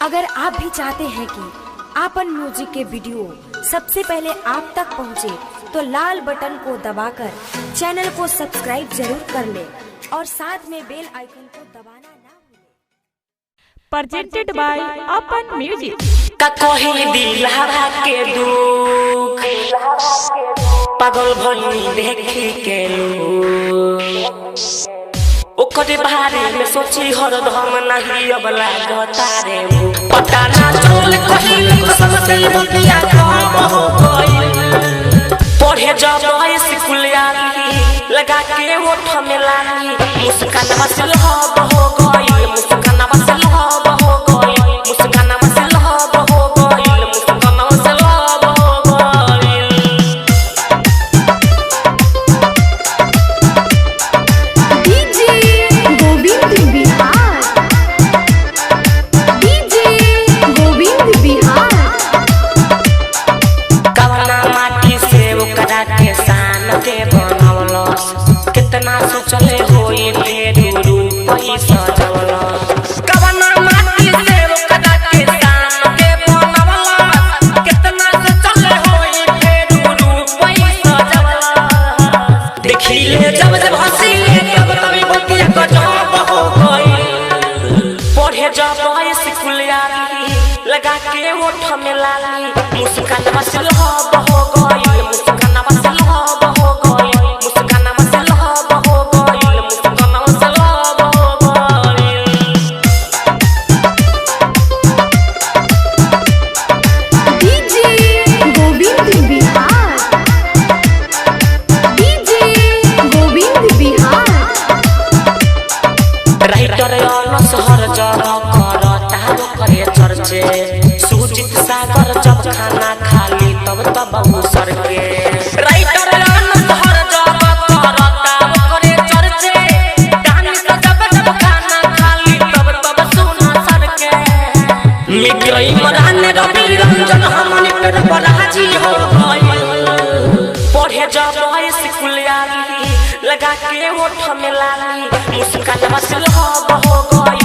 अगर आप भी चाहते हैं कि आपन म्यूजिक के वीडियो सबसे पहले आप तक पहुंचे, तो लाल बटन को दबाकर चैनल को सब्सक्राइब जरूर कर ले और साथ में बेल आइकन को दबाना ना भूलें। प्रेजेंटेड बाय अपन म्यूजिक। कहीं दिलवा के दुख पागल भनी देखी के ओकरे बारे में सोची हरदम नहीं अब लागता रे पता ना चल कहीं कसम से बतिया कम हो गई। पढ़े जब स्कूल आली लगा के ओठ में लाली मुस्कान बसल हब हो गई, मुस्कान बसल हब हो गई, मुस्कान बसल हब हो गई, मुस्कान बसल हब हो गई। DJ Govind Bihar, DJ Govind Bihar. कवना माटी से ओकरा के सान के बनवलस, कितना सोचले होई ढेर रूप ही सजवलस। कवना माटी से ओकरा के सान के बनवलस, कितना सोचले होई ढेर रूप ही सजवलस। देखिले जब जब हंसीले तब तभी बतिया गजब हो गई। पढ़े जब स्कूल आली लगा के ओठ में लाली मुस्कान बसल हब हो गई, मुस्कान बसल हब हो गई, मुस्कान बसल हब हो गई, मुस्कान बसल हब हो गई। DJ Govind Bihar, DJ Govind Bihar. Writer अनस हर जगह करता करे चर्चे, सुजीत सागर जब खाना खाली तब तब उसर के। राइटर अनस हर जगह करता करे चर्चे, गानी तो जब खाना खाली तब तब सुना सर के। मिगई मराने रवि रंजन हमने पर बराजी हो गई। पढ़े जब स्कूल आली लगा के ओठ में लाली मुस्कान बसल हब हो गई।